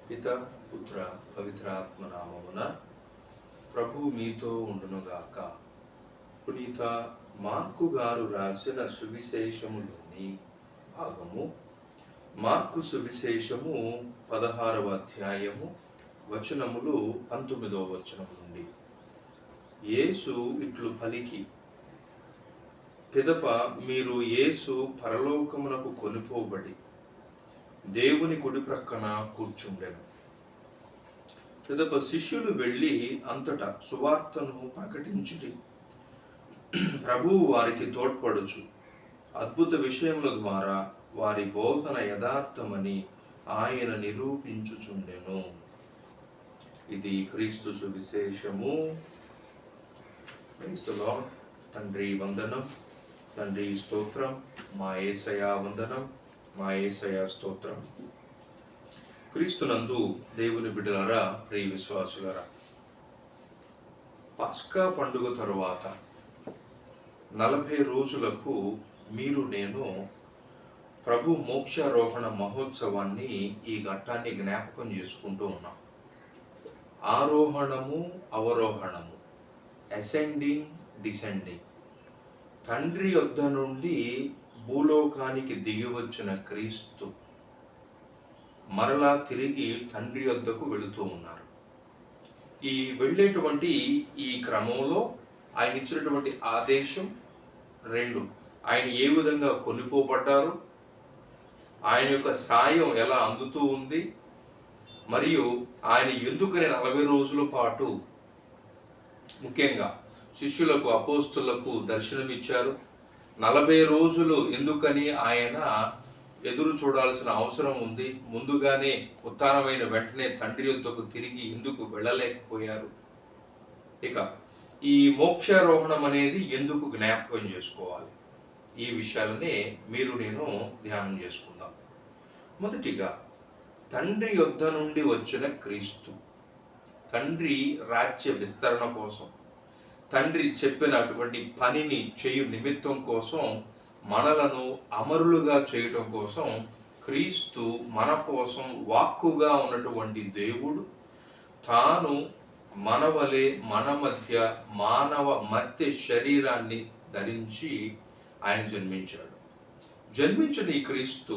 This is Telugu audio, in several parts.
పిత పుత్ర పవిత్రాత్మ నామమున ప్రభు మీతో ఉండునుగాక. పునీత మార్కు గారు రాసిన సువిశేషములోని భాగము. మార్కు సువిశేషము 16వ అధ్యాయము వచనములు 19వ వచనము నుండి. యేసు ఇట్లు పలికి, పిదప మీరు యేసు పరలోకమునకు కొనిపోబడి దేవుని కుడి ప్రక్కన కూర్చుండెను. పిదప శిష్యులు వెళ్ళి అంతటా సువార్తను ప్రకటించిరి. ప్రభువు వారికి తోడ్పడుచు అద్భుత విషయముల ద్వారా వారి బోధన యథార్థమని ఆయన నిరూపించుచుండెను. ఇది క్రీస్తు సువిశేషము. Praise the lord. తండ్రి వందనం, తండ్రి స్తోత్రం, మా యేసయ్య వందనం, మా యేసయ్య స్తోత్రం. క్రీస్తునందు దేవుని బిడ్డలారా, ప్రియ విశ్వాసులారా, పస్కా పండుగ తరువాత 40 రోజులకు మీరు నేను ప్రభు మోక్షారోహణ మహోత్సవాన్ని, ఈ ఘట్టాన్ని జ్ఞాపకం చేసుకుంటూ ఉన్నాం. ఆరోహణము, అవరోహణము, అసెండింగ్, డిసెండింగ్. తండ్రి యొద్ద నుండి భూలోకానికి దిగి వచ్చిన క్రీస్తు మరలా తిరిగి తండ్రి యొద్దకు వెళుతూ ఉన్నారు. ఈ వెళ్ళేటువంటి ఈ క్రమంలో ఆయన ఇచ్చినటువంటి ఆదేశం 2. ఆయన ఏ విధంగా కొనిపోబడ్డారు, ఆయన యొక్క సాయం ఎలా అందుతూ ఉంది, మరియు ఆయన ఎందుకని 40 రోజుల పాటు ముఖ్యంగా శిష్యులకు, అపోస్తులకు దర్శనమిచ్చారు. 40 రోజులు ఎందుకని ఆయన ఎదురు చూడాల్సిన అవసరం ఉంది, ముందుగానే ఉత్థానమైన వెంటనే తండ్రి యొద్దకు తిరిగి ఎందుకు వెళ్ళలేకపోయారు. ఇక ఈ మోక్షారోహణం అనేది ఎందుకు జ్ఞాపకం చేసుకోవాలి, ఈ విషయాలనే మీరు నేను ధ్యానం చేసుకుందాం. మొదటిగా, తండ్రి యొద్ద నుండి వచ్చిన క్రీస్తు, తండ్రి రాజ్య విస్తరణ కోసం, తండ్రి చెప్పినటువంటి పనిని చేయు నిమిత్తం కోసం, మనలను అమరులుగా చేయటం కోసం క్రీస్తు మన కోసం వాక్కుగా ఉన్నటువంటి దేవుడు తాను మనవలే మన మధ్య మానవ మర్త్య శరీరాన్ని ధరించి ఆయన జన్మించాడు. జన్మించిన ఈ క్రీస్తు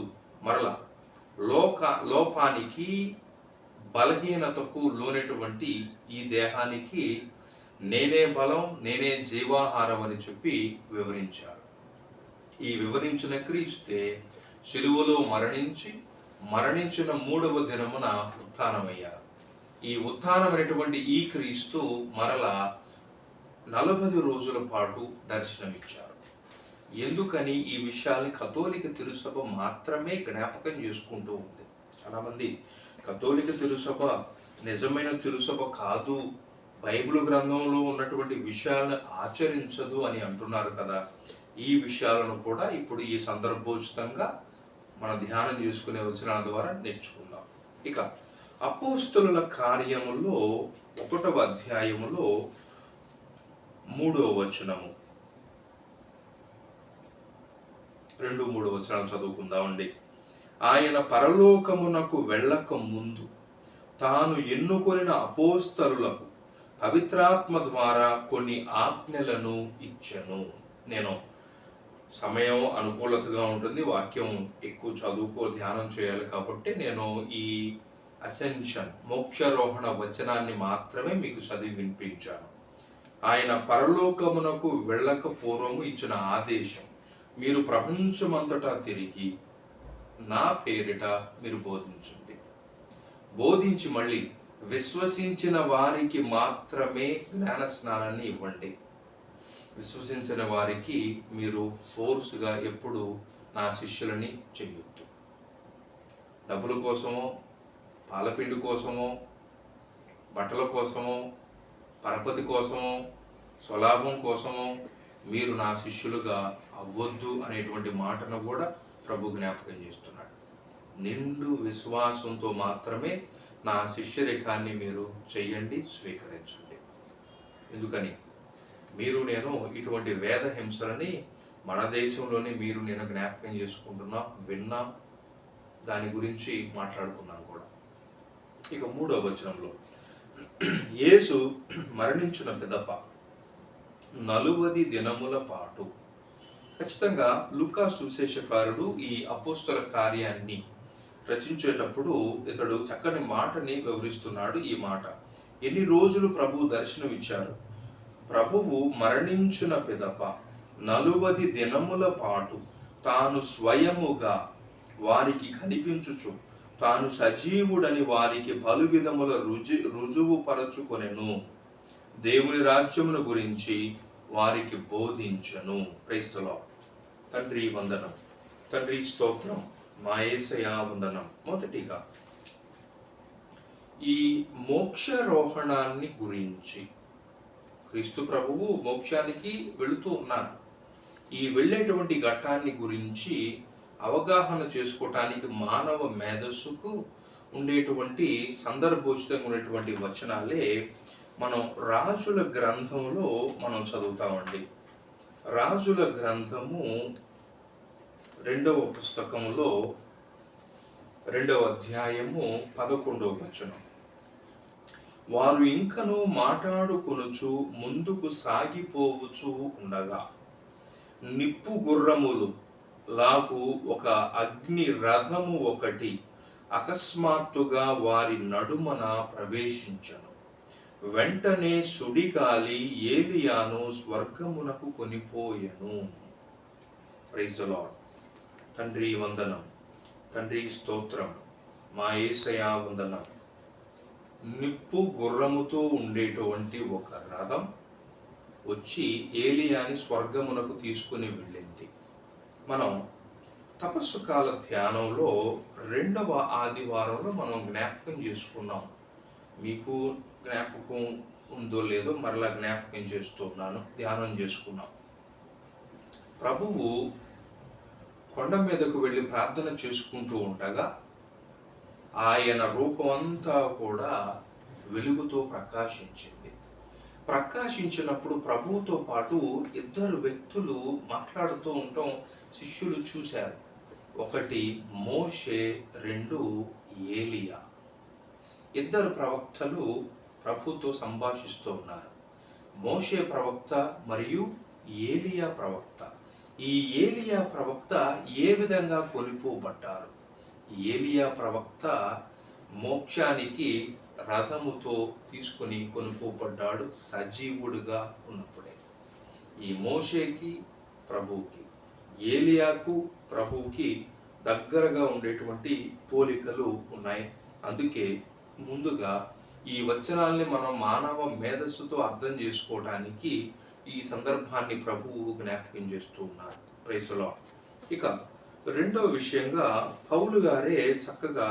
మరలా లోపానికి, బలహీనతకు లోనటువంటి ఈ దేహానికి నేనే బలం, నేనే జీవాహారం అని చెప్పి వివరించారు. ఈ వివరించిన క్రీస్తే సిలువలో మరణించిన 3వ దినమున ఉత్థానమయ్యారు. ఈ ఉత్థానమైనటువంటి ఈ క్రీస్తు మరలా 40 రోజుల పాటు దర్శనమిచ్చారు. ఎందుకని ఈ విషయాల్ని కథోలిక తిరుసభ మాత్రమే జ్ఞాపకం చేసుకుంటూ ఉంది. చాలామంది కథోలిక తిరుసభ నిజమైన తిరుసభ కాదు, బైబిల్ గ్రంథంలో ఉన్నటువంటి విషయాలను ఆచరించదు అని అంటున్నారు కదా. ఈ విషయాలను కూడా ఇప్పుడు ఈ సందర్భోచితంగా మన ధ్యానం చేసుకునే వచనాల ద్వారా నేర్చుకుందాం. ఇక అపోస్తలుల కార్యములో 1వ అధ్యాయములో 3వ వచనము, 2-3 వచనాలు చదువుకుందామండి. ఆయన పరలోకమునకు వెళ్ళక ముందు తాను ఎన్నుకొనిన అపోస్తలులకు పవిత్రాత్మ ద్వారా కొన్ని ఆజ్ఞలను ఇచ్చెను. నేను సమయం అనుకూలతగా ఉంటుంది, వాక్యం ఎక్కువ ధ్యానం చేయాలి కాబట్టి నేను ఈ అసెన్షన్, మోక్షారోహణ వచనాన్ని మాత్రమే మీకు చదివి వినిపించాను. ఆయన పరలోకమునకు వెళ్ళక పూర్వము ఇచ్చిన ఆదేశం, మీరు ప్రపంచమంతటా తిరిగి నా పేరిట మీరు బోధించి మళ్ళీ విశ్వసించిన వారికి మాత్రమే జ్ఞాన స్నానాన్ని ఇవ్వండి. విశ్వసించిన వారికి మీరు ఫోర్స్గా ఎప్పుడు నా శిష్యులని చెయ్యొద్దు. డబ్బుల కోసమో, పాలపిండి కోసమో, బట్టల కోసమో, పరపతి కోసమో, స్వలాభం కోసమో మీరు నా శిష్యులుగా అవ్వద్దు అనేటువంటి మాటను కూడా ప్రభు జ్ఞాపకం చేస్తున్నాడు. నిండు విశ్వాసంతో మాత్రమే నా శిష్యరేఖాన్ని మీరు చెయ్యండి, స్వీకరించండి. ఎందుకని మీరు నేను ఇటువంటి వేద హింసలని మన దేశంలోనే మీరు నేను జ్ఞాపకం చేసుకుంటున్నాం, విన్నాం, దాని గురించి మాట్లాడుకున్నాం కూడా. ఇక 3వ వచనంలో యేసు మరణించిన పిదప 40 దినముల పాటు. ఖచ్చితంగా లూకా సువిశేషకారుడు ఈ అపోస్తల కార్యాన్ని రచించేటప్పుడు ఇతడు చక్కని మాటని వివరిస్తున్నాడు. ఈ మాట, ఎన్ని రోజులు ప్రభువు దర్శనం ఇచ్చారు. ప్రభువు మరణించిన పిదప 40 దినముల పాటు తాను స్వయముగా వారికి కనిపించుచు తాను సజీవుడని వారికి పలు విధముల రుజువు పరచుకొనెను. దేవుని రాజ్యమును గురించి వారికి బోధించను. Praise the lord. తండ్రి వందనం, తండ్రి స్తోత్రం, మా యేసయ్య వందనం. మొదటిగా ఈ మోక్షారోహణాన్ని గురించి, క్రీస్తు ప్రభువు మోక్షానికి వెళుతూ ఉన్నారు. ఈ వెళ్ళేటువంటి ఘట్టాన్ని గురించి అవగాహన చేసుకోవటానికి మానవ మేధస్సుకు ఉండేటువంటి సందర్భోచితంగా ఉండేటువంటి వచనాలే మనం రాజుల గ్రంథంలో మనం చదువుతామండి. రాజుల గ్రంథము 2వ పుస్తకంలో 2వ అధ్యాయము 11వ వచనం. వారు ఇంకను మాట్లాడుకొనుచు ముందుకు సాగిపోవచ్చు ఉండగా నిప్పు గుర్రములు లాగు ఒక అగ్ని రథము ఒకటి అకస్మాత్తుగా వారి నడుమన ప్రవేశించను. వెంటనే సుడిగాలి ఏలియాను స్వర్గమునకు కొనిపోయెను. Praise the lord. తండ్రి వందనం, తండ్రి స్తోత్రం, మా యేసయ్య వందనం. నిప్పు గుర్రముతో ఉండేటువంటి ఒక రథం వచ్చి ఏలియాని స్వర్గమునకు తీసుకుని వెళ్ళింది. మనం తపస్సు కాల ధ్యానంలో 2వ ఆదివారంలో మనం జ్ఞాపకం చేసుకున్నాం. మీకు జ్ఞాపకం ఉందో లేదో మరలా జ్ఞాపకం చేస్తున్నాను. ధ్యానం చేసుకున్నాం. ప్రభువు కొండ మీదకు వెళ్ళి ప్రార్థన చేసుకుంటూ ఉండగా ఆయన రూపం అంతా కూడా వెలుగుతో ప్రకాశించింది. ప్రకాశించినప్పుడు ప్రభువుతో పాటు 2 వ్యక్తులు మాట్లాడుతూ ఉండటం శిష్యులు చూశారు. ఒకటి మోషే, 2 ఏలియా. 2 ప్రవక్తలు ప్రభుతో సంభాషిస్తూ ఉన్నారు. మోషే ప్రవక్త మరియు ఏలియా ప్రవక్త. ఈ ఏలియా ప్రవక్త ఏ విధంగా కొనిపోబడ్డారు? ఏలియా ప్రవక్త మోక్షానికి రథముతో తీసుకుని కొనుక్కోబడ్డాడు సజీవుడుగా ఉన్నప్పుడే. ఈ మోషేకి ప్రభువుకి, ఏలియాకు ప్రభువుకి దగ్గరగా ఉండేటువంటి పోలికలు ఉన్నాయి. అందుకే ముందుగా ఈ వచనాల్ని మనం మానవ మేధస్సుతో అర్థం చేసుకోవడానికి ఈ సందర్భాన్ని ప్రభువు జ్ఞాపకం చేస్తూ ఉన్నారు. Praise the Lord. ఇక 2వ విషయంగా పౌలు గారే చక్కగా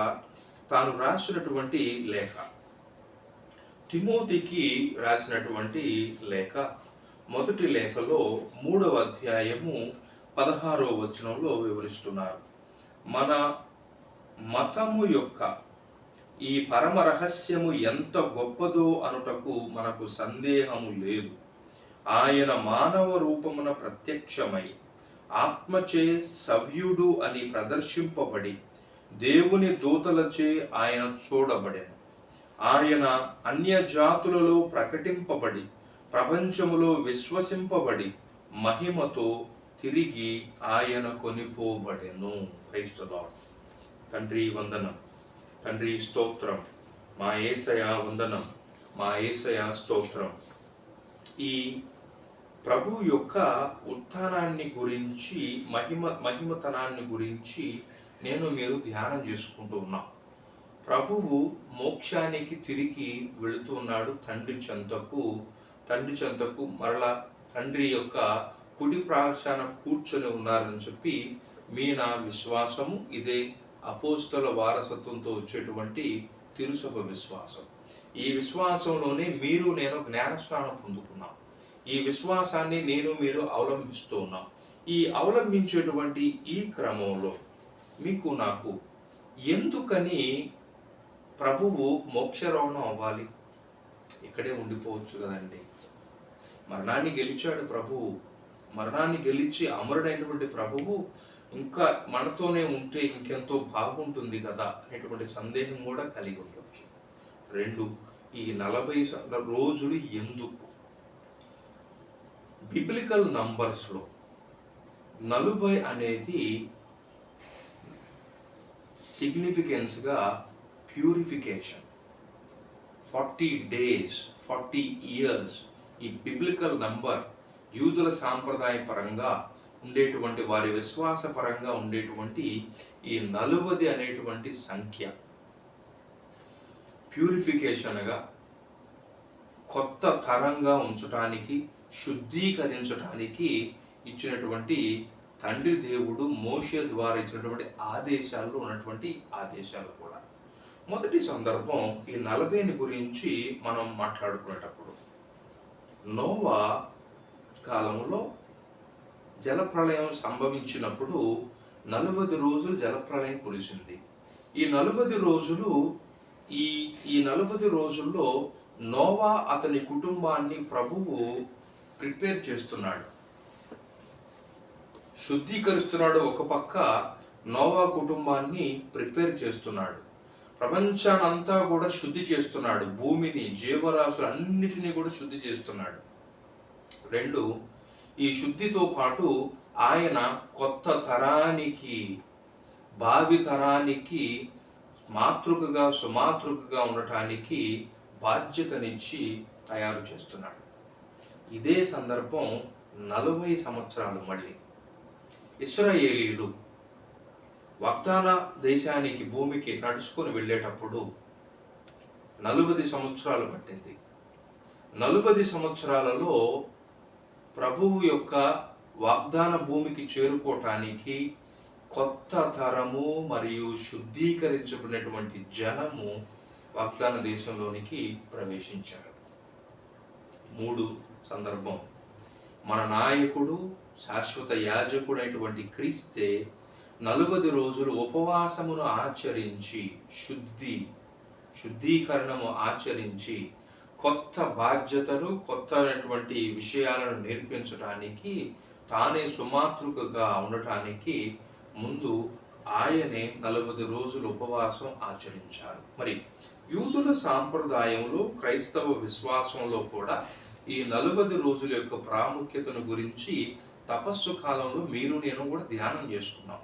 తాను రాసినటువంటి లేఖ, తిమోతికి రాసినటువంటి లేఖ, మొదటి లేఖలో 3వ అధ్యాయము 16వ వచనంలో వివరిస్తున్నారు. మన మతము యొక్క ఈ పరమ రహస్యము ఎంత గొప్పదో అనుటకు మనకు సందేహము లేదు. ఆయన మానవ రూపమున ప్రత్యక్షమై ఆత్మచే సవ్యుడు అని ప్రదర్శింపబడి దేవుని దూతలచే ఆయన చూడబడెను. ఆయన అన్యజాతులలో ప్రకటింపబడి ప్రపంచములో విశ్వసింపబడి మహిమతో తిరిగి ఆయన కొనిపోబడెను. Praise the lord. తండ్రి వందనం, తండ్రి స్తోత్రం, మా యేసయ్య వందనం, మా యేసయ్య స్తోత్రం. ఈ ప్రభు యొక్క ఉత్థానాన్ని గురించి, మహిమతనాన్ని గురించి నేను మీరు ధ్యానం చేసుకుంటూ ఉన్నాం. ప్రభువు మోక్షానికి తిరిగి వెళుతున్నాడు. తండ్రి చెంతకు మరలా తండ్రి యొక్క కుడి ప్రాశాన కూర్చొని ఉన్నారని చెప్పి నా విశ్వాసము. ఇదే అపోస్తల వారసత్వంతో వచ్చేటువంటి తిరుసభ విశ్వాసం. ఈ విశ్వాసంలోనే మీరు నేను జ్ఞానస్నానం పొందుకున్నాం. ఈ విశ్వాసాన్ని నేను మీరు అవలంబిస్తూ ఉన్నాం. ఈ అవలంబించేటువంటి ఈ క్రమంలో మీకు నాకు ఎందుకని ప్రభువు మోక్షారోహణం అవ్వాలి? ఇక్కడే ఉండిపోవచ్చు కదండి. మరణాన్ని గెలిచాడు ప్రభువు. మరణాన్ని గెలిచి అమరుడైనటువంటి ప్రభువు ఇంకా మనతోనే ఉంటే ఇంకెంతో బాగుంటుంది కదా అనేటువంటి సందేహం కూడా కలిగి ఉండవచ్చు. 2, ఈ 40 రోజులు ఎందుకు? బిబ్లికల్ నంబర్స్లో 40 అనేది సిగ్నిఫికెన్స్గా ప్యూరిఫికేషన్. 40 days, 40 years, ఈ బిబ్లికల్ నంబర్ యూదుల సాంప్రదాయ పరంగా ఉండేటువంటి, వారి విశ్వాస పరంగా ఉండేటువంటి ఈ 40 అనేటువంటి సంఖ్య ప్యూరిఫికేషన్గా, కొత్త తరంగా ఉంచడానికి, శుద్ధీకరించడానికి ఇచ్చినటువంటి తండ్రి దేవుడు మోషే ద్వారా ఇచ్చినటువంటి ఆదేశాల్లో ఉన్నటువంటి ఆదేశాలు కూడా. మొదటి సందర్భం ఈ 40 గురించి మనం మాట్లాడుకునేటప్పుడు, నోవా కాలంలో జలప్రళయం సంభవించినప్పుడు 40 రోజులు జలప్రళయం కురిసింది. ఈ 40 రోజులు ఈ 40 రోజుల్లో నోవా అతని కుటుంబాన్ని ప్రభువు ప్రిపేర్ చేస్తున్నాడు, శుద్ధీకరిస్తున్నాడు. ఒక పక్క నోవా కుటుంబాన్ని ప్రిపేర్ చేస్తున్నాడు, ప్రపంచానంతా కూడా శుద్ధి చేస్తున్నాడు, భూమిని, జీవరాశులు అన్నిటినీ కూడా శుద్ధి చేస్తున్నాడు. 2, ఈ శుద్ధితో పాటు ఆయన కొత్త తరానికి, భావి తరానికి మాతృకగా, సుమాతృకగా ఉండటానికి బాధ్యతనిచ్చి తయారు చేస్తున్నాడు. ఇదే సందర్భం 40 సంవత్సరాలు మళ్ళీ ఇశ్రాయేలీయులు వాగ్దాన దేశానికి, భూమికి నడుచుకొని వెళ్ళేటప్పుడు 40 సంవత్సరాలు పట్టింది. 40 సంవత్సరాలలో ప్రభువు యొక్క వాగ్దాన భూమికి చేరుకోవటానికి కొత్త తరము మరియు శుద్ధీకరించబడినటువంటి జనము వాగ్దాన దేశంలోనికి ప్రవేశించారు. 3 సందర్భం, మన నాయకుడు, శాశ్వత యాజకుడైనటువంటి క్రీస్తే 40 రోజులు ఉపవాసమును ఆచరించి, శుద్ధీకరణము ఆచరించి, కొత్త బాధ్యతలు, కొత్తటువంటి విషయాలను నేర్పించడానికి, తానే సుమాతృకగా ఉండటానికి ముందు ఆయనే 40 రోజులు ఉపవాసం ఆచరించారు. మరి యూదుల సాంప్రదాయంలో, క్రైస్తవ విశ్వాసంలో కూడా ఈ 40 రోజుల యొక్క ప్రాముఖ్యతను గురించి తపస్సు కాలంలో మీరు నేను కూడా ధ్యానం చేసుకున్నాం.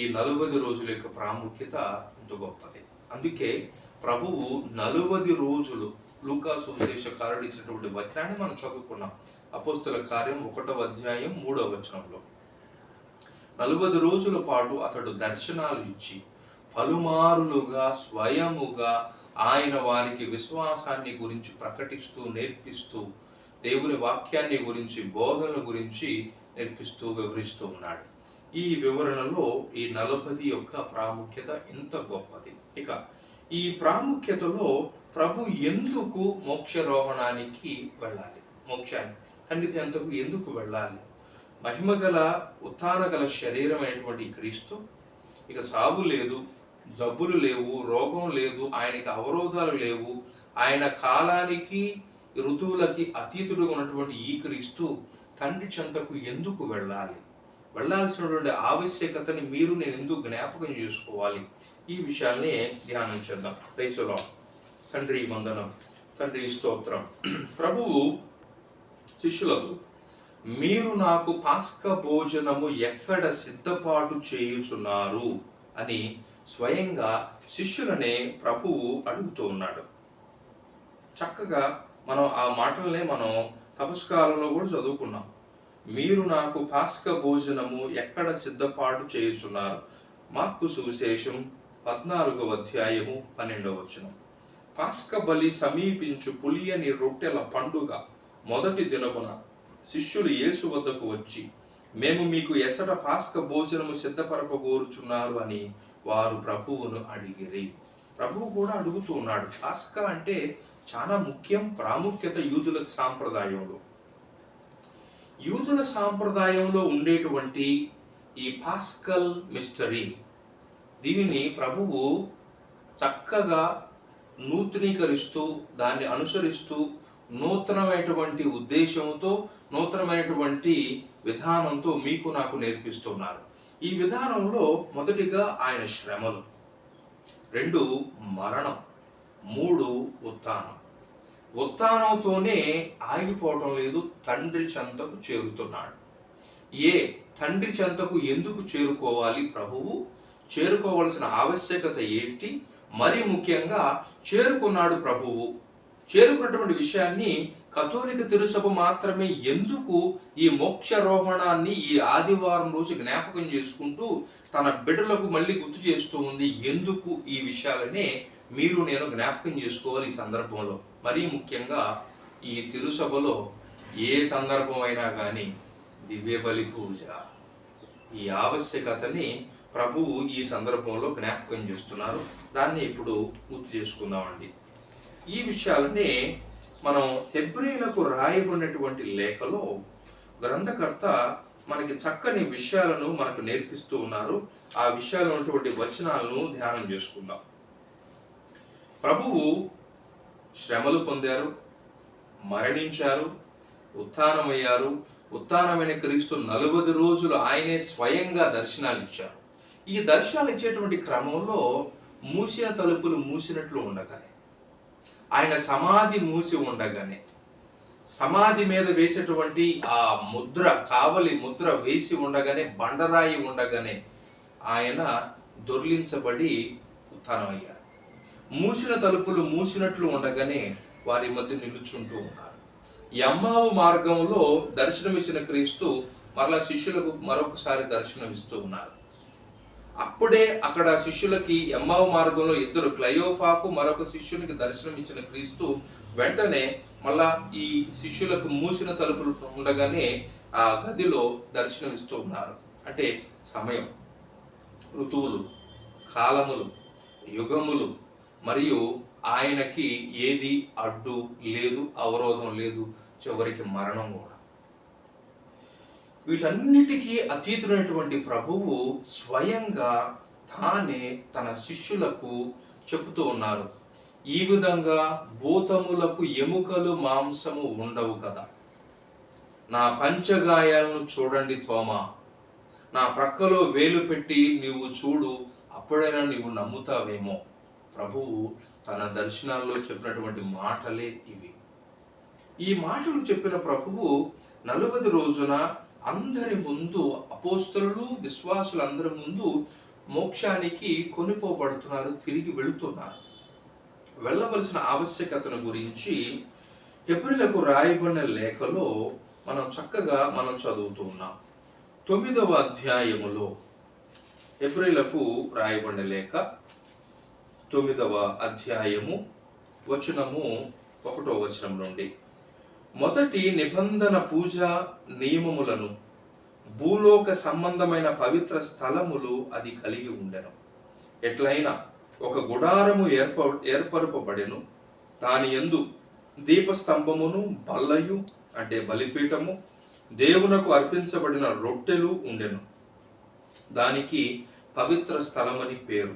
ఈ 40 రోజుల యొక్క ప్రాముఖ్యత ఎంతో గొప్పది. అందుకే ప్రభువు 40 రోజులు, లూకా సువిశేషకారుడు ఇచ్చినటువంటి వచనాన్ని మనం చదువుకున్నాం. అపోస్తల కార్యం 1వ అధ్యాయం 3వ వచనంలో 40 రోజుల పాటు అతడు దర్శనాలు ఇచ్చి పలుమారులుగా స్వయముగా ఆయన వారికి విశ్వాసాన్ని గురించి ప్రకటిస్తూ, నేర్పిస్తూ, దేవుని వాక్యాన్ని గురించి, బోధనల గురించి నేర్పిస్తూ, వివరిస్తూ ఉన్నాడు. ఈ వివరణలో ఈ 40 యొక్క ప్రాముఖ్యత ఎంత గొప్పది. ఇక ఈ ప్రాముఖ్యతలో ప్రభు ఎందుకు మోక్షారోహణానికి వెళ్ళాలి, మోక్షాన్ని, తండ్రి చెంతకు ఎందుకు వెళ్ళాలి? మహిమగల ఉత్థానగల శరీరమైనటువంటి క్రీస్తు, ఇక సావు లేదు, జబ్బులు లేవు, రోగం లేదు, ఆయనకి అవరోధాలు లేవు, ఆయన కాలానికి, ఋతువులకి అతీతుడుగా ఉన్నటువంటి ఈ క్రీస్తు తండ్రి చెంతకు ఎందుకు వెళ్ళాలి? వెళ్ళాల్సినటువంటి ఆవశ్యకతని మీరు నేను ఎందుకు జ్ఞాపకం చేసుకోవాలి? ఈ విషయాల్ని ధ్యానం చేద్దాం. Praise the lord. తండ్రి వందనం, తండ్రి స్తోత్రం. ప్రభువు శిష్యులకు, మీరు నాకు పాస్క భోజనము ఎక్కడ సిద్ధపాటు చేయుచున్నారు అని స్వయంగా శిష్యులనే ప్రభువు అడుగుతూ ఉన్నాడు. చక్కగా మనం ఆ మాటలనే మనం తపస్కాలంలో కూడా చదువుకున్నాం. మీరు నాకు పాస్క భోజనము ఎక్కడ సిద్ధపాటు చేయుచున్నారు. మార్కు సువిశేషం 14వ అధ్యాయము 12వ వచనం. పాస్క బలి సమీపించు పులియని రొట్టెల పండుగ మొదటి దినమున శిష్యులు యేసు వద్దకు వచ్చి, మేము మీకు ఎచ్చట పాస్క భోజనము సిద్ధపరపగోరుచున్నారు అని వారు ప్రభువును అడిగిరి. ప్రభువు కూడా అడుగుతూ ఉన్నాడు. పాస్క అంటే చాలా ముఖ్యం, ప్రాముఖ్యత యూదుల సాంప్రదాయంలో. యూదుల సాంప్రదాయంలో ఉండేటువంటి ఈ పాస్కల్ మిస్టరీ, దీనిని ప్రభువు చక్కగా నూతనీకరిస్తూ, దాన్ని అనుసరిస్తూ, నూతనమైనటువంటి ఉద్దేశంతో, నూతనమైనటువంటి విధానంతో మీకు నాకు నేర్పిస్తున్నారు. ఈ విధానంలో మొదటిగా ఆయన శ్రమలు, 2 మరణం, 3 ఉత్థానం. ఉత్థానంతోనే ఆగిపోవటం లేదు, తండ్రి చెంతకు చేరుతున్నాడు. తండ్రి చెంతకు ఎందుకు చేరుకోవాలి ప్రభువు? చేరుకోవలసిన ఆవశ్యకత ఏంటి? మరి ముఖ్యంగా చేరుకున్నాడు ప్రభువు. చేరుకున్నటువంటి విషయాన్ని కథోలిక తిరుసభ మాత్రమే ఎందుకు ఈ మోక్షారోహణాన్ని ఈ ఆదివారం రోజు జ్ఞాపకం చేసుకుంటూ తన బిడ్డలకు మళ్ళీ గుర్తు చేస్తూ ఉంది? ఎందుకు ఈ విషయాలనే మీరు నేను జ్ఞాపకం చేసుకోవాలి ఈ సందర్భంలో. మరీ ముఖ్యంగా ఈ తిరుసభలో ఏ సందర్భం అయినా కానీ దివ్య బలి పూజ, ఈ ఆవశ్యకతని ప్రభువు ఈ సందర్భంలో జ్ఞాపకం చేస్తున్నారు. దాన్ని ఇప్పుడు గుర్తు చేసుకుందామండి. ఈ విషయాలనే మనం హెబ్రీలకు రాయబడినటువంటి లేఖలో గ్రంథకర్త మనకి చక్కని విషయాలను మనకు నేర్పిస్తూ ఉన్నారు. ఆ విషయాలు ఉన్నటువంటి వచనాలను ధ్యానం చేసుకుందాం. ప్రభువు శ్రమలు పొందారు, మరణించారు, ఉత్థానమయ్యారు. ఉత్థానమైన క్రీస్తు 40 రోజులు ఆయనే స్వయంగా దర్శనాలు ఇచ్చారు. ఈ దర్శనాలు ఇచ్చేటువంటి క్రమంలో మూసిన తలుపులు మూసినట్లు ఉండగానే, ఆయన సమాధి మూసి ఉండగానే, సమాధి మీద వేసేటువంటి ఆ ముద్ర, కావలి ముద్ర వేసి ఉండగానే, బండరాయి ఉండగానే ఆయన దొర్లించబడి ఉత్థానమయ్యారు. మూసిన తలుపులు మూసినట్లు ఉండగానే వారి మధ్య నిలుచుంటూ ఉన్నారు. ఎమ్మావు మార్గంలో దర్శనమిచ్చిన క్రీస్తు మరలా శిష్యులకు మరొకసారి దర్శనమిస్తూ ఉన్నారు. అప్పుడే అక్కడ శిష్యులకి ఎమ్మావు మార్గంలో ఇద్దరు, క్లయోఫాకు మరొక శిష్యునికి దర్శనం ఇచ్చిన క్రీస్తు వెంటనే మళ్ళా ఈ శిష్యులకు మూసిన తలుపులు ఉండగానే ఆ గదిలో దర్శనమిస్తూ ఉన్నారు. అంటే సమయం, ఋతువులు, కాలములు, యుగములు, మరియు ఆయనకి ఏది అడ్డు లేదు, అవరోధం లేదు, చివరికి మరణం కూడా. వీటన్నిటికీ అతీతుడైనటువంటి ప్రభువు స్వయంగా తానే తన శిష్యులకు చెబుతూ ఉన్నారు. ఈ విధంగా భూతములకు ఎముకలు మాంసము ఉండవు కదా. నా పంచగాయాలను చూడండి తోమా, నా ప్రక్కలో వేలు పెట్టి నీవు చూడు, అప్పుడైనా నీవు నమ్ముతావేమో. ప్రభువు తన దర్శనాల్లో చెప్పినటువంటి మాటలే ఇవి. ఈ మాటలు చెప్పిన ప్రభువు 40 రోజున అందరి ముందు, అపోస్తలులు విశ్వాసులందరి ముందు మోక్షానికి కొనిపోబడుతున్నారు, తిరిగి వెళుతున్నారు. వెళ్ళవలసిన ఆవశ్యకతను గురించి హెబ్రీలకు రాయబడిన లేఖలో చక్కగా చదువుతూ ఉన్నాం. 9వ అధ్యాయములో హెబ్రీలకు రాయబడిన లేఖ 9వ అధ్యాయము వచనము 1వ వచనం నుండి, మొదటి నిబంధన పూజ నియమములను భూలోక సంబంధమైన పవిత్ర స్థలములు అది కలిగి ఉండెను. ఎట్లయినా ఒక గుడారము ఏర్పరపబడెను, దాని యందు దీపస్తంభమును, బల్లయు అంటే బలిపీఠము, దేవునకు అర్పించబడిన రొట్టెలు ఉండెను. దానికి పవిత్ర స్థలమని పేరు.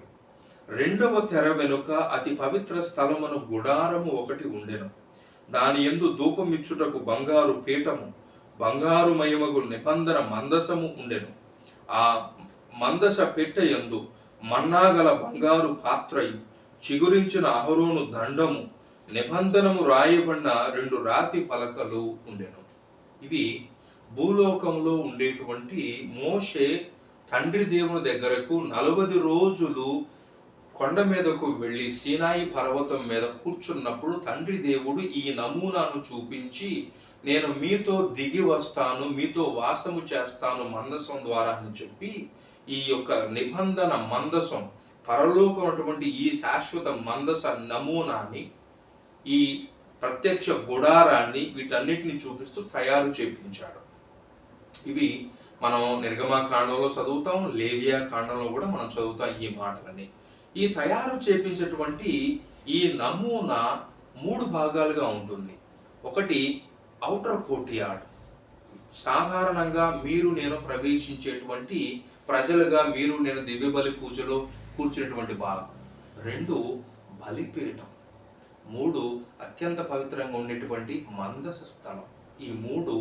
2వ తెర వెనుక అతి పవిత్ర స్థలమును గుడారము ఒకటి ఉండెను. దాని యందు ధూపమిచ్చుటకు బంగారు పీఠము, బంగారు మయమగు నిబంధన మందసము ఉండెను. ఆ మందస పెట్టె యందు మన్నాగల బంగారు పాత్రయు, చిగురించిన అహరోను దండము, నిబంధనము రాయబడిన 2 రాతి పలకలు ఉండెను. ఇవి భూలోకంలో ఉండేటువంటి మోషే తండ్రి దేవుని దగ్గరకు 40 రోజులు కొండ మీదకు వెళ్ళి సీనాయి పర్వతం మీద కూర్చున్నప్పుడు తండ్రి దేవుడు ఈ నమూనాను చూపించి, నేను మీతో దిగి వస్తాను, మీతో వాసము చేస్తాను మందసం ద్వారా అని చెప్పి, ఈ యొక్క నిబంధన మందసం, పరలోకం అటువంటి ఈ శాశ్వత మందస నమూనాని, ఈ ప్రత్యక్ష గుడారాన్ని, వీటన్నిటిని చూపిస్తూ తయారు చేయించాడు. ఇవి మనం నిర్గమకాండంలో చదువుతాం, లేవియా కాండంలో కూడా మనం చదువుతాం ఈ మాటలని. ఈ తయారు చేపించేటువంటి ఈ నమూనా 3 భాగాలుగా ఉంటుంది. ఒకటి ఔటర్ కోర్ట్యార్డ్, సాధారణంగా మీరు నేను ప్రవేశించేటువంటి ప్రజలుగా మీరు నేను దివ్య బలి పూజలో కూర్చునేటువంటి భాగం. 2 బలిపీఠం. 3 అత్యంత పవిత్రంగా ఉండేటువంటి మందస స్థలం. ఈ 3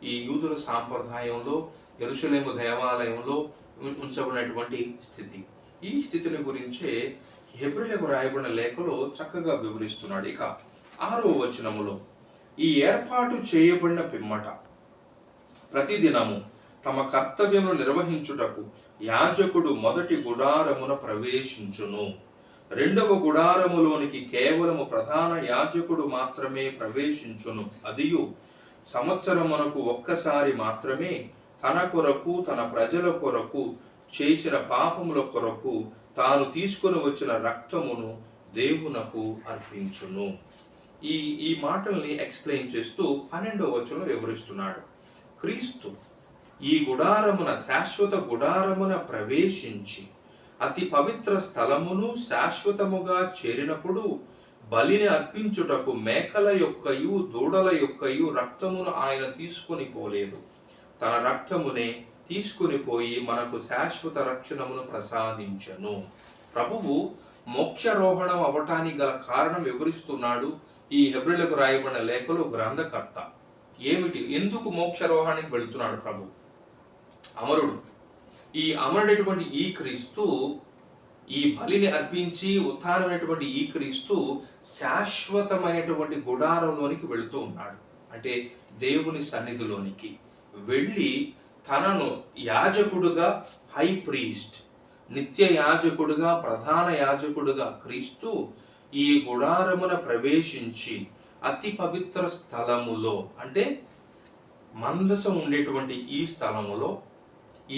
ఈ యూదుల సాంప్రదాయంలో యెరూషలేము దేవాలయంలో ఉంచబడినటువంటి స్థితి. ఈ స్థితిని గురించే హెబ్రీయులకు రాయబడిన లేఖలో చక్కగా వివరిస్తున్నాడు. ఇక 6వ వచనములో, ఈ ఏర్పాటు చేయబడిన పిమ్మట ప్రతిదినము తమ కర్తవ్యమును నిర్వహించుటకు యాజకుడు మొదటి గుడారమున ప్రవేశించును. రెండవ గుడారములోనికి కేవలము ప్రధాన యాజకుడు మాత్రమే ప్రవేశించును. అదియు సంవత్సరమునకు ఒక్కసారి మాత్రమే తన కొరకు తన ప్రజల కొరకు చేసిన పాపముల కొరకు తాను తీసుకొని వచ్చిన రక్తమును దేవునకు అర్పించును. ఈ మాటల్ని ఎక్స్ప్లెయిన్ చేస్తూ 12వ వచనంలో వివరిస్తున్నాడు. క్రీస్తు ఈ గుడారమున, శాశ్వత గుడారమున ప్రవేశించి అతి పవిత్ర స్థలమును శాశ్వతముగా చేరినప్పుడు బలిని అర్పించుటకు మేకల యొక్కయు దూడల యొక్కయు రక్తమును ఆయన తీసుకొని పోలేదు. తన రక్తమునే తీసుకుని పోయి మనకు శాశ్వత రక్షణమును ప్రసాదించను. ప్రభువు మోక్షారోహణం అవ్వటానికి గల కారణం వివరిస్తున్నాడు ఈ హెబ్రీయులకు రాయబడిన లేఖలో గ్రంథకర్త. ఏమిటి, ఎందుకు మోక్షారోహణానికి వెళుతున్నాడు ప్రభు? అమరుడు. ఈ అమరుడైనటువంటి ఈ క్రీస్తు, ఈ బలిని అర్పించి ఉత్థానమైనటువంటి ఈ క్రీస్తు శాశ్వతమైనటువంటి గుడారంలోనికి వెళుతూ ఉన్నాడు. అంటే దేవుని సన్నిధిలోనికి వెళ్ళి తనను యాజకుడుగా, హై ప్రీస్ట్, నిత్య యాజకుడుగా, ప్రధాన యాజకుడుగా క్రీస్తు ఈ గుడారమున ప్రవేశించి అతి పవిత్ర స్థలములో, అంటే మందసం ఉండేటువంటి ఈ స్థలములో,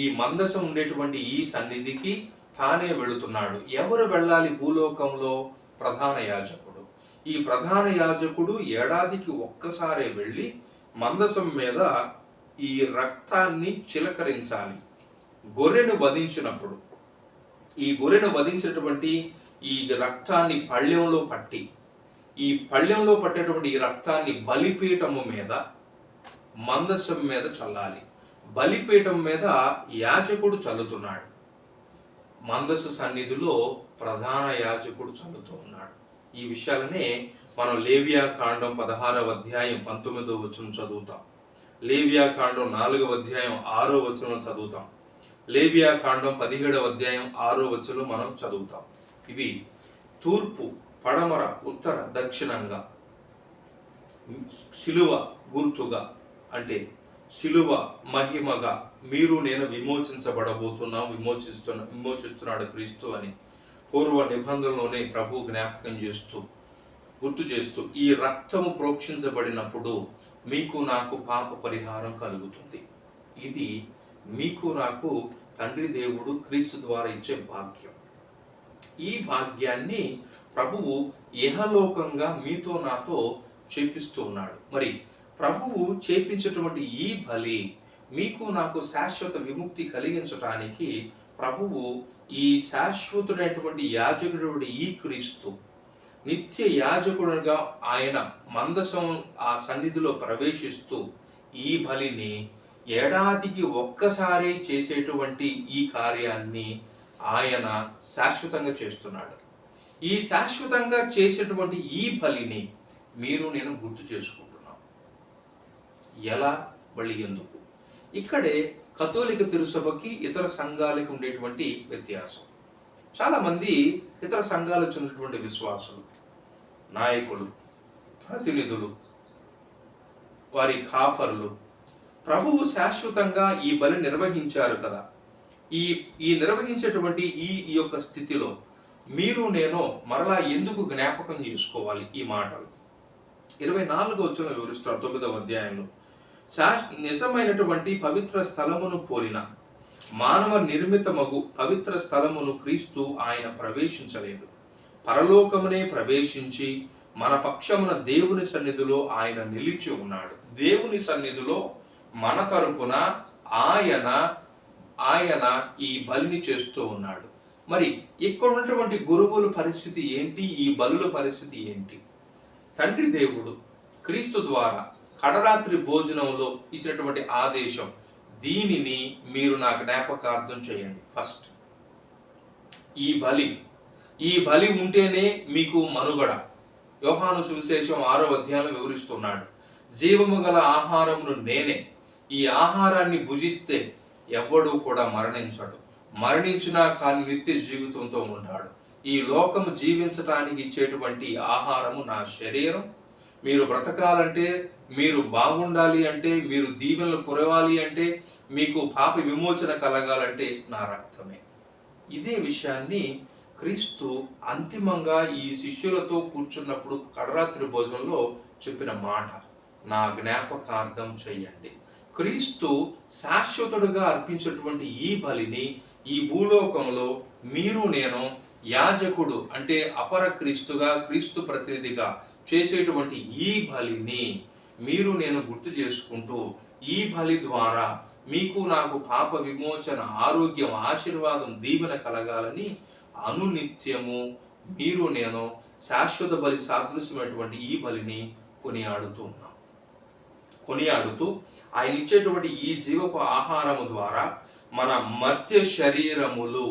ఈ మందసం ఉండేటువంటి ఈ సన్నిధికి తానే వెళుతున్నాడు. ఎవరు వెళ్ళాలి భూలోకంలో? ప్రధాన యాజకుడు. ఈ ప్రధాన యాజకుడు ఏడాదికి ఒక్కసారే వెళ్ళి మందసం మీద ఈ రక్తాన్ని చిలకరించాలి. గొర్రెను వధించినప్పుడు ఈ గొర్రెను వధించినటువంటి ఈ రక్తాన్ని పళ్ళెంలో పట్టి, ఈ పళ్ళెంలో పట్టేటువంటి ఈ రక్తాన్ని బలిపీఠము మీద, మందసం మీద చల్లాలి. బలిపీఠం మీద యాజకుడు చల్లుతున్నాడు, మందస సన్నిధిలో ప్రధాన యాజకుడు చల్లుతూ ఉన్నాడు. ఈ విషయాలనే మనం లేవియా కాండం 16వ అధ్యాయం 19వ వచనం చదువుతాం. లేవియా కాండం 4వ అధ్యాయం 6వ వచనం చదువుతాం. లేవియా కాండం 17వ అధ్యాయం 6వ వచనం మనం చదువుతాం. ఇవి తూర్పు, పడమర, ఉత్తర, దక్షిణంగా శిలువ గుర్తుగా, శిలువ మహిమగా మీరు నేను విమోచిస్తున్నాడు క్రీస్తు అని పూర్వ నిబంధనలోనే ప్రభు జ్ఞాపకం చేస్తూ, గుర్తు చేస్తూ, ఈ రక్తము ప్రోక్షించబడినప్పుడు మీకు నాకు పాప పరిహారం కలుగుతుంది. ఇది మీకు నాకు తండ్రి దేవుడు క్రీస్తు ద్వారా ఇచ్చే భాగ్యం. ఈ భాగ్యాన్ని ప్రభువు ఇహలోకంగా మీతో నాతో చేపిస్తూ ఉన్నాడు. మరి ప్రభువు చేపించేటువంటి ఈ బలి మీకు నాకు శాశ్వత విముక్తి కలిగించడానికి ప్రభువు ఈ శాశ్వతుడైనటువంటి యాజకుడు ఈ క్రీస్తు నిత్య యాజకుడుగా ఆయన మందసం ఆ సన్నిధిలో ప్రవేశిస్తూ ఈ బలిని ఏడాదికి ఒక్కసారి చేసేటువంటి ఈ కార్యాన్ని ఆయన శాశ్వతంగా చేస్తున్నాడు. ఈ శాశ్వతంగా చేసేటువంటి ఈ బలిని మీరు నేను గుర్తు చేసుకుంటున్నాం. ఎలా, బలి ఎందుకు? ఇక్కడే కథోలిక తిరుసభకి ఇతర సంఘాలకి ఉండేటువంటి వ్యత్యాసం. చాలా మంది ఇతర సంఘాలకు చెందినటువంటి విశ్వాసులు, నాయకులు, ప్రతినిధులు, వారి కాపరులు ప్రభువు శాశ్వతంగా ఈ బలి నిర్వహించారు కదా, ఈ నిర్వహించేటువంటి ఈ యొక్క స్థితిలో మీరు నేను మరలా ఎందుకు జ్ఞాపకం చేసుకోవాలి? ఈ మాటలు 24వ వచనం వివరిస్తారు 9వ అధ్యాయంలో. నిజమైనటువంటి పవిత్ర స్థలమును పోలిన మానవ నిర్మితమగు పవిత్ర స్థలమును క్రీస్తు ఆయన ప్రవేశించలేదు. పరలోకమునే ప్రవేశించి మన పక్షమున దేవుని సన్నిధిలో ఆయన నిలిచి ఉన్నాడు. దేవుని సన్నిధిలో మన తరపున ఆయన ఈ బలిని చేస్తూ ఉన్నాడు. మరి ఇక్కడ ఉన్నటువంటి గురువుల పరిస్థితి ఏంటి? ఈ బలుల పరిస్థితి ఏంటి? తండ్రి దేవుడు క్రీస్తు ద్వారా కడరాత్రి భోజనంలో ఇచ్చినటువంటి ఆదేశం, దీనిని మీరు నా జ్ఞాపకార్థం చేయండి. ఫస్ట్ ఈ బలి ఉంటేనే మీకు మనుగడ. యోహాను సువిశేషం 6వ అధ్యాయంలో వివరిస్తున్నాడు, జీవము గల ఆహారమును నేనే, ఈ ఆహారాన్ని భుజిస్తే ఎవ్వడూ కూడా మరణించడు, మరణించినా కానీ నిత్య జీవితంతో ఉంటాడు. ఈ లోకము జీవించటానికి ఇచ్చేటువంటి ఆహారము నా శరీరం. మీరు బ్రతకాలంటే, మీరు బాగుండాలి అంటే, మీరు దీవెనలు కురవాలి అంటే, మీకు పాప విమోచన కలగాలంటే నా రక్తమే. ఇదే విషయాన్ని క్రీస్తు అంతిమంగా ఈ శిష్యులతో కూర్చున్నప్పుడు కడరాత్రి భోజనంలో చెప్పిన మాట, నా జ్ఞాపకార్థం చెయ్యండి. క్రీస్తు శాశ్వతుడుగా అర్పించేటువంటి ఈ బలిని ఈ భూలోకంలో మీరు నేను యాజకుడు అంటే అపర క్రీస్తుగా, క్రీస్తు ప్రతినిధిగా చేసేటువంటి ఈ బలిని మీరు నేను గుర్తు చేసుకుంటూ, ఈ బలి ద్వారా మీకు నాకు పాప విమోచన, ఆరోగ్యం, ఆశీర్వాదం, దీవెన కలగాలని అనునిత్యము మీరు నేను శాశ్వత బలి సాదృశ్యమైనటువంటి ఈ బలిని కొనియాడుతూ ఆయన ఇచ్చేటువంటి ఈ జీవపు ఆహారము ద్వారా మన మధ్య శరీరములు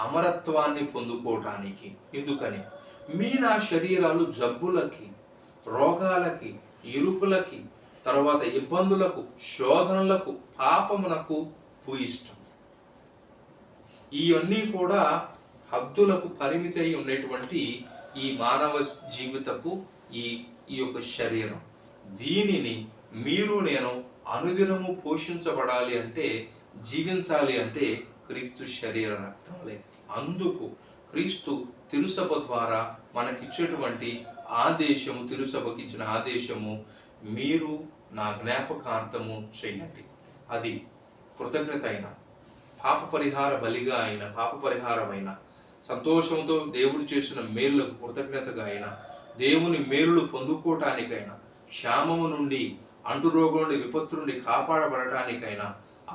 అమరత్వాన్ని పొందుకోవటానికి. ఎందుకని నా శరీరాలు జబ్బులకి, రోగాలకి, ఇరుకులకి, తర్వాత ఇబ్బందులకు, శోధనలకు, పాపమునకు భూయిష్టం. ఇవన్నీ కూడా హద్దులకు పరిమితి ఉన్నటువంటి ఈ మానవ జీవితపు ఈ యొక్క శరీరం. దీనిని మీరు నేను అనుదినము పోషించబడాలి అంటే, జీవించాలి అంటే క్రీస్తు శరీర రక్తములే. అందుకు క్రీస్తు తిరుసభ ద్వారా మనకిచ్చేటువంటి ఆదేశము, తిరుసభకి ఇచ్చిన ఆదేశము, మీరు నా జ్ఞాపకార్థము చేయండి. అది కృతజ్ఞత అయిన, పాప పరిహార బలిగా అయిన, పాప పరిహారమైన, సంతోషంతో దేవుడు చేసిన మేలులకు కృతజ్ఞతగా అయినా, దేవుని మేలులు పొందుకోవటానికైనా, క్షామము నుండి, అంటురోగం నుండి, విపత్తు నుండి కాపాడబడటానికైనా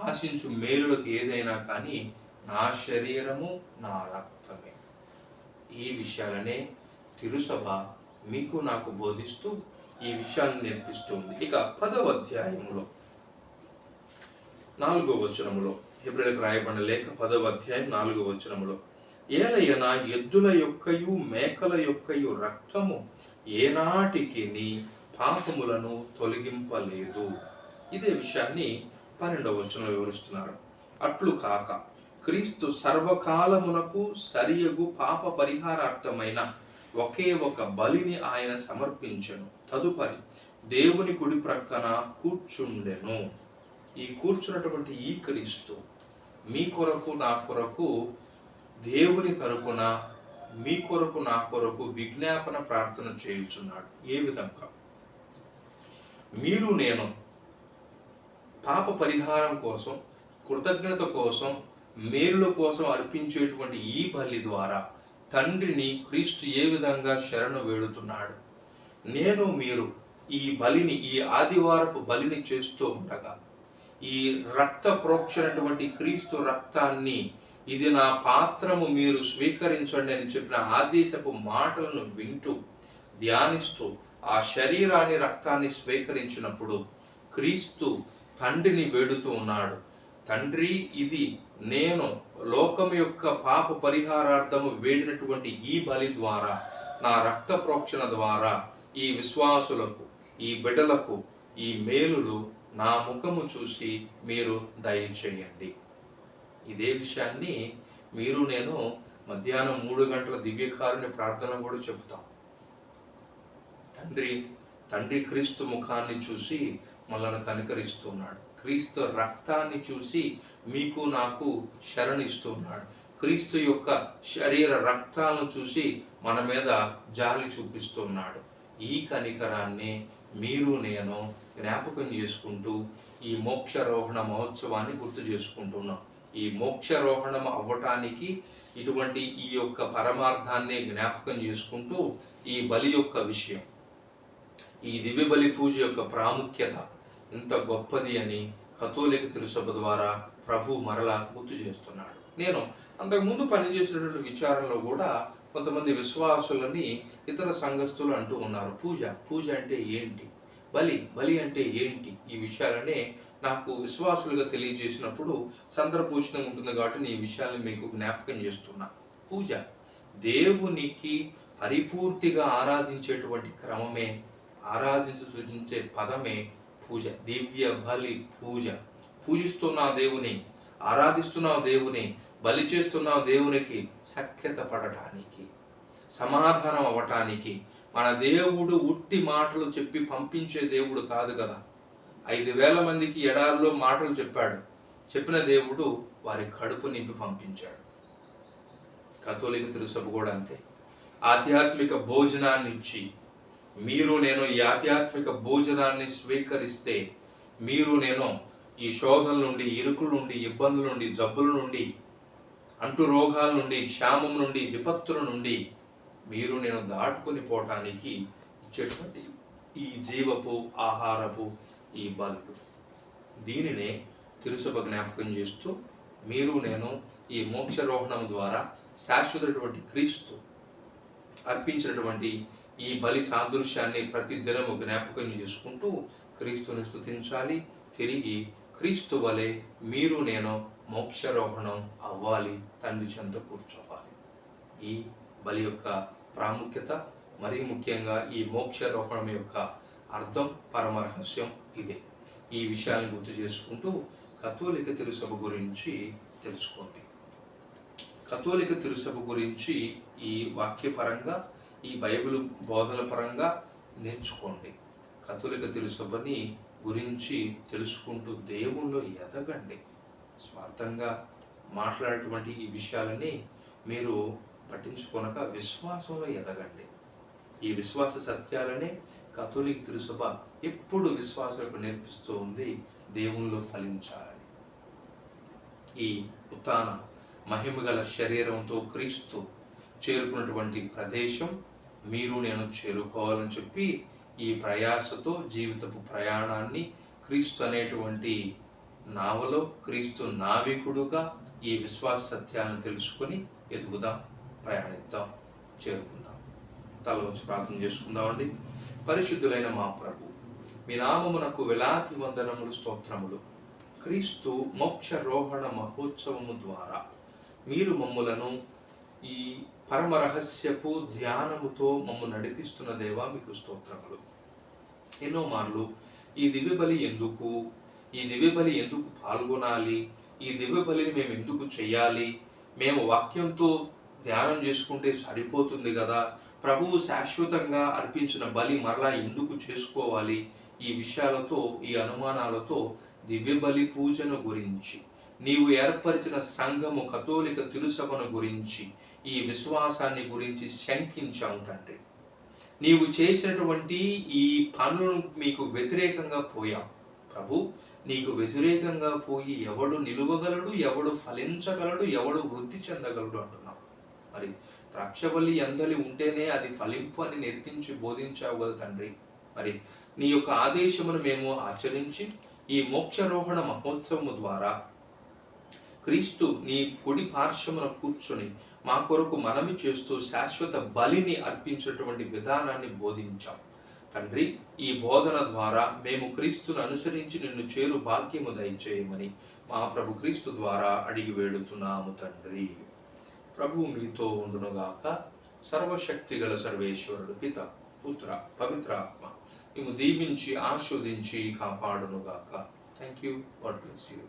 ఆశించు మేలులకు ఏదైనా కానీ నా శరీరము నా రక్తమే. ఈ విషయాలనే తిరుసభ మీకు నాకు బోధిస్తూ ఈ విషయాన్ని నేర్పిస్తుంది. ఇక 10వ అధ్యాయంలో 4వ వచనములో, హెబ్రీయులకు రాయబడిన లేఖ 10వ అధ్యాయం 4వ వచనములో, ఏలయన ఎద్దుల యొక్కయు మేకల యొక్కయు రక్తము ఏనాటికి నీ పాపములను తొలగింపలేదు. ఇదే విషయాన్ని 12వ వచనంలో వివరిస్తున్నారు. అట్లు కాక క్రీస్తు సర్వకాలమునకు సరియగు పాప పరిహారార్థమైన ఒకే ఒక బలిని ఆయన సమర్పించెను. తదుపరి దేవుని కుడి ప్రక్కన కూర్చుండెను. ఈ కూర్చున్నటువంటి ఈ క్రీస్తు మీ కొరకు నా కొరకు దేవుని తరపున, మీ కొరకు నా కొరకు విజ్ఞాపన ప్రార్థన చేయుచున్నాడు. ఏ విధంగా? మీరు నేను పాప పరిహారం కోసం, కృతజ్ఞత కోసం, మేలుల కోసం అర్పించేటువంటి ఈ బలి ద్వారా తండ్రిని క్రీస్తు ఏ విధంగా శరణు వేడుతున్నాడు. నేను మీరు ఈ బలిని, ఈ ఆదివారపు బలిని చేస్తూ ఉండగా, ఈ రక్త ప్రోక్షణటువంటి క్రీస్తు రక్తాన్ని, ఇది నా పాత్రము, మీరు స్వీకరించండి అని చెప్పిన ఆదేశపు మాటలను వింటూ ధ్యానిస్తూ ఆ శరీరాన్ని, రక్తాన్ని స్వీకరించినప్పుడు క్రీస్తు తండ్రిని వేడుతూ ఉన్నాడు. తండ్రి, ఇది నేను లోకం యొక్క పాప పరిహారార్థము వేడినటువంటి ఈ బలి ద్వారా, నా రక్త ప్రోక్షణ ద్వారా ఈ విశ్వాసులకు, ఈ బిడ్డలకు ఈ మేలులు నా ముఖము చూసి మీరు దయచేయండి. ఇదే విషయాన్ని మీరు నేను మధ్యాహ్నం 3 గంటల దివ్యకారుని ప్రార్థన కూడా చెబుతాం. తండ్రి క్రీస్తు ముఖాన్ని చూసి మనల్ని కనికరిస్తున్నాడు. క్రీస్తు రక్తాన్ని చూసి మీకు నాకు శరణిస్తున్నాడు. క్రీస్తు యొక్క శరీర రక్తాలను చూసి మన మీద జాలి చూపిస్తున్నాడు. ఈ కనికరాన్ని మీరు నేను జ్ఞాపకం చేసుకుంటూ ఈ మోక్షారోహణ మహోత్సవాన్ని గుర్తు చేసుకుంటున్నాం. ఈ మోక్షారోహణం అవ్వటానికి ఇటువంటి ఈ యొక్క పరమార్థాన్ని జ్ఞాపకం చేసుకుంటూ ఈ బలి యొక్క విషయం, ఈ దివ్య బలి పూజ యొక్క ప్రాముఖ్యత ఎంత గొప్పది అని కథోలిక తిరుసభ ద్వారా ప్రభు మరలా గుర్తు చేస్తున్నాడు. నేను అంతకుముందు పనిచేసినటువంటి విచారంలో కూడా కొంతమంది విశ్వాసులని ఇతర సంఘస్థులు అంటూ ఉన్నారు, పూజ అంటే ఏంటి, బలి అంటే ఏంటి, ఈ విషయాలనే నాకు విశ్వాసులుగా తెలియజేసినప్పుడు సందర్భోచితంగా ఉంటుంది కాబట్టి నేను ఈ విషయాన్ని మీకు జ్ఞాపకం చేస్తున్నా. పూజ దేవునికి పరిపూర్తిగా ఆరాధించేటువంటి క్రమమే, ఆరాధించే పదమే పూజ. దివ్య బలి పూజ. పూజిస్తున్న దేవుని, ఆరాధిస్తున్నావు దేవుని, బలి చేస్తున్నావు దేవునికి, సఖ్యత పడటానికి, సమాధానం అవ్వటానికి. మన దేవుడు ఉట్టి మాటలు చెప్పి పంపించే దేవుడు కాదు కదా. 5,000 మందికి ఎడారిలో మాటలు చెప్పాడు. చెప్పిన దేవుడు వారి కడుపు నింపి పంపించాడు. కథోలిక తిరుసభ కూడా అంతే. ఆధ్యాత్మిక భోజనాన్ని ఇచ్చి, మీరు నేను ఈ ఆధ్యాత్మిక భోజనాన్ని స్వీకరిస్తే మీరు నేను ఈ శోధనల నుండి, ఇరుకుల నుండి, ఇబ్బందుల నుండి, జబ్బుల నుండి, అంటు రోగాల నుండి, క్షామం నుండి, విపత్తుల నుండి మీరు నేను దాటుకొని పోవటానికి ఇచ్చేటువంటి ఈ జీవపు ఆహారపు ఈ బలులు, దీనినే తిరుసభ జ్ఞాపకం చేస్తూ మీరు నేను ఈ మోక్షారోహణం ద్వారా శాశ్వతటువంటి క్రీస్తు అర్పించినటువంటి ఈ బలి సాదృశ్యాన్ని ప్రతి దినము జ్ఞాపకం చేసుకుంటూ క్రీస్తుని స్తుతించాలి. తిరిగి క్రీస్తు వలె మీరు నేను మోక్షారోహణం అవ్వాలి, తండ్రి చెంత కూర్చోవాలి. ఈ బలి యొక్క ప్రాముఖ్యత, మరీ ముఖ్యంగా ఈ మోక్షారోహణం యొక్క అర్థం, పరమరహస్యం ఇదే. ఈ విషయాన్ని గుర్తు చేసుకుంటూ కథోలిక తిరుసభ గురించి తెలుసుకోండి. కథోలిక తిరుసభ గురించి ఈ వాక్యపరంగా, ఈ బైబిల్ బోధన పరంగా నేర్చుకోండి. కథోలిక తిరుసభని గురించి తెలుసుకుంటూ దేవుల్లో ఎదగండి. స్వార్థంగా మాట్లాడేటువంటి ఈ విషయాలని మీరు పట్టించుకొనక విశ్వాసంలో ఎదగండి. ఈ విశ్వాస సత్యాలనే కథోలిక తిరుసభ ఎప్పుడు విశ్వాసాలకు నేర్పిస్తూ ఉంది, దేవుల్లో ఫలించాలని. ఈ ఉత్థాన మహిమగల శరీరంతో క్రీస్తు చేరుకున్నటువంటి ప్రదేశం మీరు నేను చేరుకోవాలని చెప్పి ఈ ప్రయాసతో జీవితపు ప్రయాణాన్ని క్రీస్తు అనేటువంటి నావలో క్రీస్తు నావికుడుగా ఈ విశ్వాస సత్యాన్ని తెలుసుకొని ఎదుగుదాం, ప్రయాణిద్దాం, చేరుకుందాం. తల వచ్చి ప్రార్థన చేసుకుందామండి. పరిశుద్ధులైన మా ప్రభు, మీ నామమునకు వేలాది వందనములు, స్తోత్రములు. క్రీస్తు మోక్షారోహణ మహోత్సవము ద్వారా మీరు మమ్ములను ఈ పరమ రహస్యపు ధ్యానముతో మమ్మల్ని నడిపిస్తున్న దేవా మీకు స్తోత్రములు. ఎన్నో మార్లు ఈ దివ్య బలి ఎందుకు, ఈ దివ్య బలి ఎందుకు పాల్గొనాలి, ఈ దివ్య బలిని మేము ఎందుకు చెయ్యాలి, మేము వాక్యంతో ధ్యానం చేసుకుంటే సరిపోతుంది కదా, ప్రభువు శాశ్వతంగా అర్పించిన బలి మరలా ఎందుకు చేసుకోవాలి, ఈ విషయాలతో, ఈ అనుమానాలతో దివ్య బలి పూజను గురించి, నీవు ఏర్పరిచిన సంఘము కథోలిక తిరుసభను గురించి, ఈ విశ్వాసాన్ని గురించి శంకించాం తండ్రి. నీవు చేసినటువంటి ఈ పనులను మీకు వ్యతిరేకంగా పోయాం ప్రభు. నీకు వ్యతిరేకంగా పోయి ఎవడు నిలువగలడు, ఎవడు ఫలించగలడు, ఎవడు వృద్ధి చెందగలడు అంటున్నావు. మరి ద్రాక్షవల్లి ఎందలి ఉంటేనే అది ఫలింపు అని నేర్పించి బోధించావు కదా తండ్రి. మరి నీ యొక్క ఆదేశమును మేము ఆచరించి ఈ మోక్షారోహణ మహోత్సవము ద్వారా క్రీస్తు నీ కుడి పార్శ్వమున కూర్చొని మా కొరకు మనవి చేస్తూ శాశ్వత బలిని అర్పించేటువంటి విధానాన్ని బోధించాం తండ్రి. ఈ బోధన ద్వారా మేము క్రీస్తును అనుసరించి నిన్ను చేరు భాగ్యము దయచేయమని మా ప్రభు క్రీస్తు ద్వారా అడిగి వేడుతున్నాము తండ్రి. ప్రభువు మీతో ఉండునుగాక. సర్వశక్తి గల సర్వేశ్వరుడు పిత, పుత్ర, పవిత్రాత్మ మేము దీవించి ఆస్వాదించి కాపాడునుగాక. Thank you. God bless you.